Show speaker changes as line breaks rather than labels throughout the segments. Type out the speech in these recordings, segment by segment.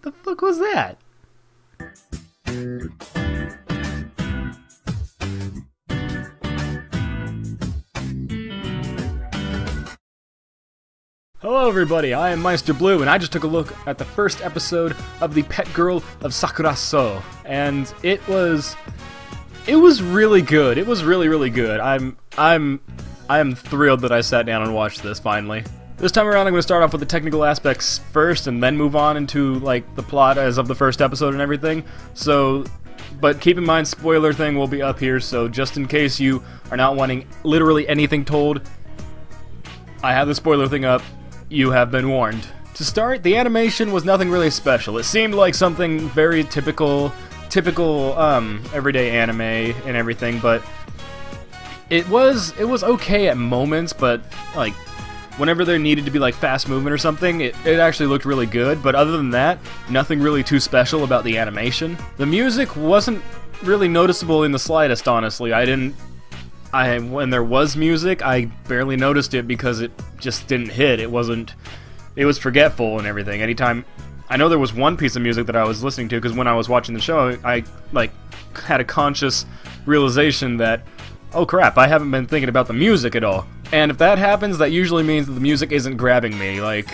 The fuck was that? Hello everybody, I am Meisterbloo, and I just took a look at the first episode of The Pet Girl of Sakurasou, and it was really good. It was really good. I am thrilled that I sat down and watched this finally. This time around I'm going to start off with the technical aspects first and then move on into like the plot as of the first episode and everything. So, but keep in mind, spoiler thing will be up here, so just in case you are not wanting literally anything told, I have the spoiler thing up. You have been warned. To start, the animation was nothing really special. It seemed like something very typical everyday anime and everything, but it was okay at moments, but like whenever there needed to be like fast movement or something, it actually looked really good, but other than that, nothing really too special about the animation. The music wasn't really noticeable in the slightest, honestly. When there was music, I barely noticed it because it just didn't hit. It was forgetful and everything. Anytime, I know there was one piece of music that I was listening to, because when I was watching the show, I like had a conscious realization that, oh crap, I haven't been thinking about the music at all. And if that happens, that usually means that the music isn't grabbing me. Like,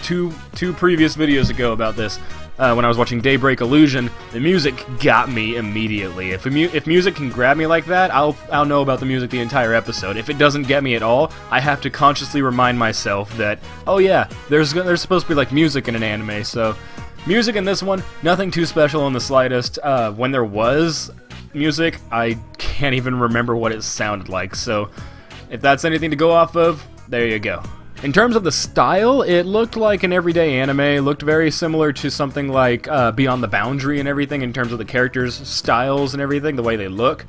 two previous videos ago about this, when I was watching Daybreak Illusion, the music got me immediately. If music can grab me like that, I'll know about the music the entire episode. If it doesn't get me at all, I have to consciously remind myself that, oh yeah, there's supposed to be like music in an anime. So, music in this one, nothing too special in the slightest. When there was music, I can't even remember what it sounded like. So, if that's anything to go off of, there you go. In terms of the style, it looked like an everyday anime. It looked very similar to something like Beyond the Boundary and everything in terms of the characters' styles and everything, the way they look.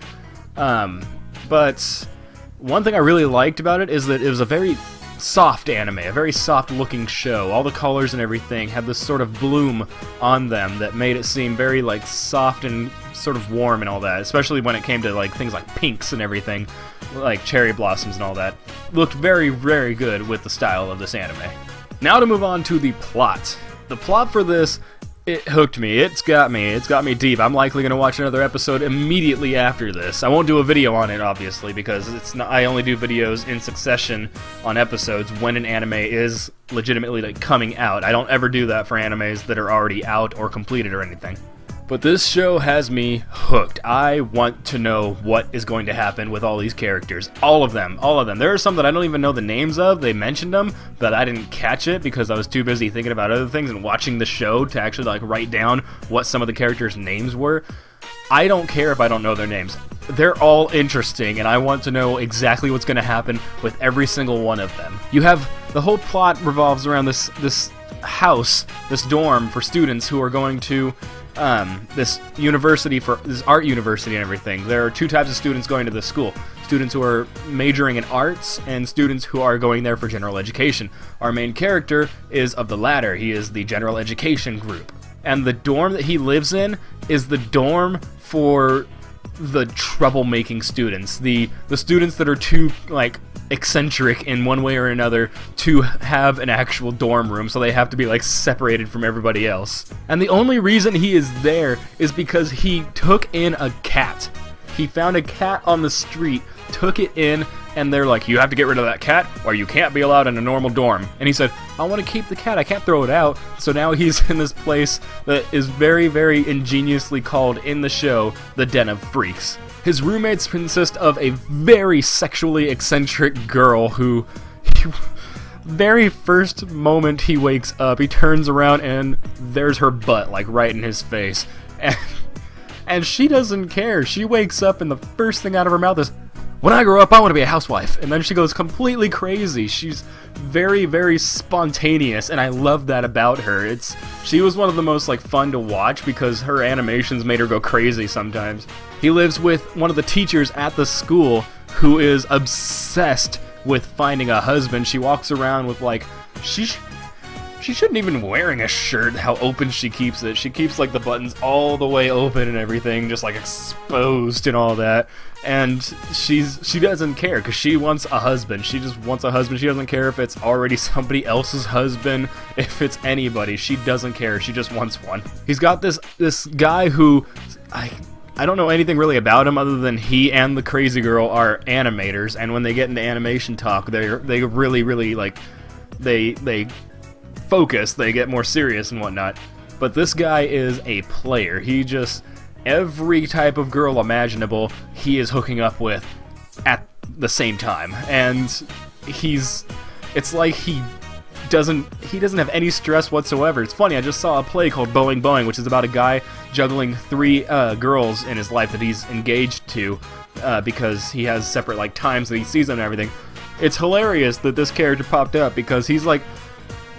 But one thing I really liked about it is that it was a very soft anime, a very soft-looking show. All the colors and everything had this sort of bloom on them that made it seem very like soft and sort of warm and all that, especially when it came to like things like pinks and everything, like cherry blossoms and all that. Looked very good with the style of this anime. Now to move on to the plot. The plot for this, it hooked me. It's got me deep. I'm likely going to watch another episode immediately after this. I won't do a video on it, obviously, because I only do videos in succession on episodes when an anime is legitimately like coming out. I don't ever do that for animes that are already out or completed or anything. But this show has me hooked. I want to know what is going to happen with all these characters. All of them. There are some that I don't even know the names of. They mentioned them, but I didn't catch it because I was too busy thinking about other things and watching the show to actually like write down what some of the characters' names were. I don't care if I don't know their names. They're all interesting, and I want to know exactly what's going to happen with every single one of them. You have, the whole plot revolves around this house, this dorm for students who are going to this art university and everything. There are two types of students going to this school. Students who are majoring in arts and students who are going there for general education. Our main character is of the latter. He is the general education group. And the dorm that he lives in is the dorm for the troublemaking students. The students that are too, like, eccentric in one way or another to have an actual dorm room, so they have to be like separated from everybody else. And the only reason he is there is because he took in a cat. He found a cat on the street, took it in, and they're like, you have to get rid of that cat or you can't be allowed in a normal dorm. And he said, I want to keep the cat, I can't throw it out. So now he's in this place that is very ingeniously called in the show the Den of Freaks. His roommates consist of a very sexually eccentric girl who, very first moment he wakes up, he turns around and there's her butt, like, right in his face. And she doesn't care. She wakes up and the first thing out of her mouth is, when I grow up, I want to be a housewife. And then she goes completely crazy. She's very spontaneous, and I love that about her. She was one of the most like fun to watch because her animations made her go crazy sometimes. He lives with one of the teachers at the school who is obsessed with finding a husband. She walks around with like, She shouldn't even be wearing a shirt, how open she keeps it. She keeps, like, the buttons all the way open and everything, just, like, exposed and all that. And she doesn't care, because she wants a husband. She just wants a husband. She doesn't care if it's already somebody else's husband, if it's anybody. She doesn't care. She just wants one. He's got this guy who... I don't know anything really about him other than he and the crazy girl are animators, and when they get into animation talk, they really, like, they focus, they get more serious and whatnot. But this guy is a player. He just, every type of girl imaginable, he is hooking up with at the same time. And it's like he doesn't have any stress whatsoever. It's funny, I just saw a play called Boing Boing, which is about a guy juggling 3 girls in his life that he's engaged to, because he has separate, like, times that he sees them and everything. It's hilarious that this character popped up, because he's like,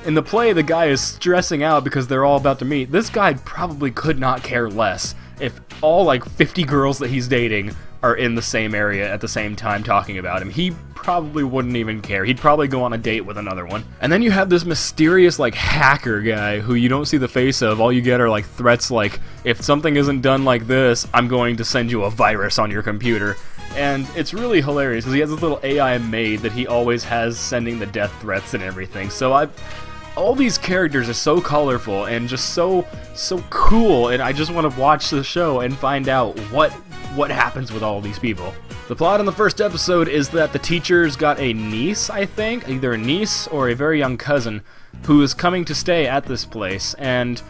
in the play, the guy is stressing out because they're all about to meet. This guy probably could not care less if all, like, 50 girls that he's dating are in the same area at the same time talking about him. He probably wouldn't even care. He'd probably go on a date with another one. And then you have this mysterious, like, hacker guy who you don't see the face of. All you get are, like, threats like, if something isn't done like this, I'm going to send you a virus on your computer. And it's really hilarious because he has this little AI maid that he always has sending the death threats and everything. So all these characters are so colorful and just so cool, and I just want to watch the show and find out what happens with all these people. The plot in the first episode is that the teacher's got a niece, I think, either a niece or a very young cousin, who is coming to stay at this place, and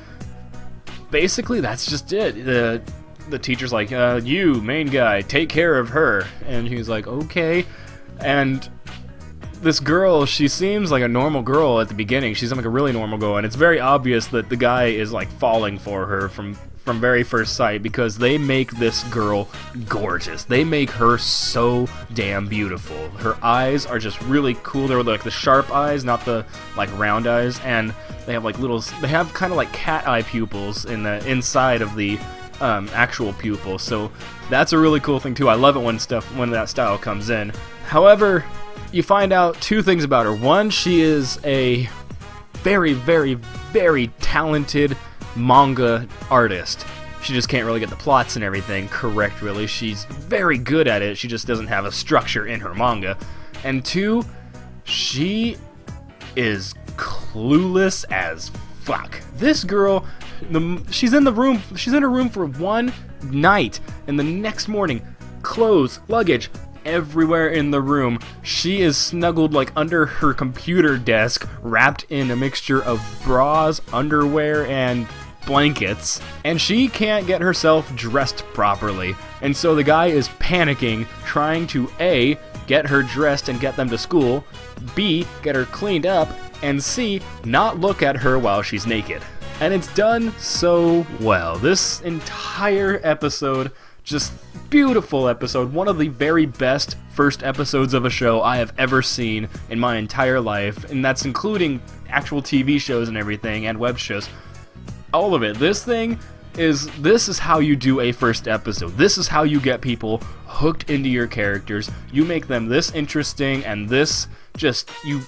basically that's just it. The teacher's like, you, main guy, take care of her, and he's like, okay, and this girl, she seems like a normal girl at the beginning. She's like a really normal girl, and it's very obvious that the guy is, like, falling for her from very first sight, because they make this girl gorgeous. They make her so damn beautiful. Her eyes are just really cool. They're like the sharp eyes, not the, like, round eyes, and they have, like, they have kind of like cat eye pupils in the inside of the actual pupil. So that's a really cool thing too. I love it when that style comes in. However, you find out 2 things about her. One, she is a very, very, very talented manga artist. She just can't really get the plots and everything correct, really. She's very good at it, she just doesn't have a structure in her manga. And 2, she is clueless as fuck. This girl, she's in her room for one night, and the next morning, clothes, luggage, everywhere in the room, she is snuggled, like, under her computer desk, wrapped in a mixture of bras, underwear, and blankets, and she can't get herself dressed properly. And so the guy is panicking, trying to A, get her dressed and get them to school, B, get her cleaned up, and C, not look at her while she's naked. And it's done so well. This entire episode, just beautiful episode, one of the very best first episodes of a show I have ever seen in my entire life, and that's including actual TV shows and everything, and web shows. All of it. This is how you do a first episode. This is how you get people hooked into your characters. You make them this interesting, and this just, you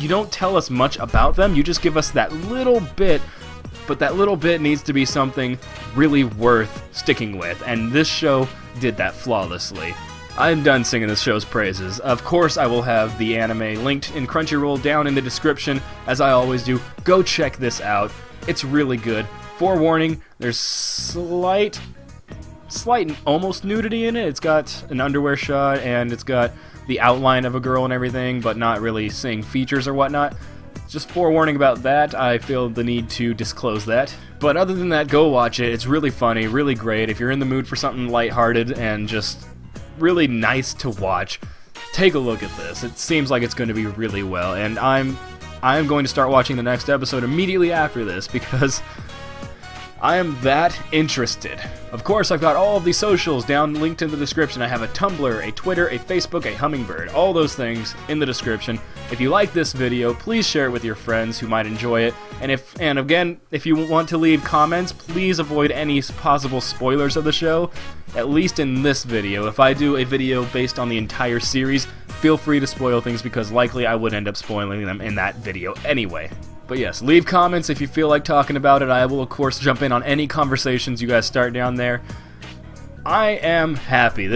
don't tell us much about them, you just give us that little bit, but that little bit needs to be something really worth sticking with, and this show did that flawlessly. I'm done singing this show's praises. Of course, I will have the anime linked in Crunchyroll down in the description, as I always do. Go check this out. It's really good. Forewarning, there's slight almost nudity in it. It's got an underwear shot, and it's got the outline of a girl and everything, but not really seeing features or whatnot. Just forewarning about that. I feel the need to disclose that. But other than that, go watch it. It's really funny, really great. If you're in the mood for something lighthearted and just really nice to watch, take a look at this. It seems like it's going to be really well, and I'm going to start watching the next episode immediately after this, because I am that interested. Of course, I've got all of the socials down linked in the description. I have a Tumblr, a Twitter, a Facebook, a Hummingbird, all those things in the description. If you like this video, please share it with your friends who might enjoy it. And again, if you want to leave comments, please avoid any possible spoilers of the show, at least in this video. If I do a video based on the entire series, feel free to spoil things, because likely I would end up spoiling them in that video anyway. But yes, leave comments if you feel like talking about it. I will, of course, jump in on any conversations you guys start down there. I am happy.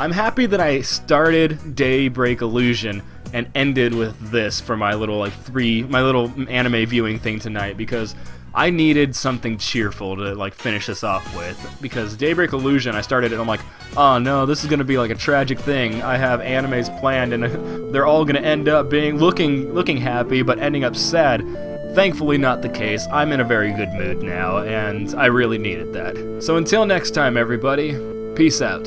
I'm happy that I started Daybreak Illusion and ended with this for my little my little anime viewing thing tonight, because I needed something cheerful to like finish this off with. Because Daybreak Illusion, I started it and I'm like, oh no, this is gonna be like a tragic thing. I have animes planned and they're all gonna end up being looking happy but ending up sad. Thankfully not the case. I'm in a very good mood now and I really needed that. So until next time everybody, peace out.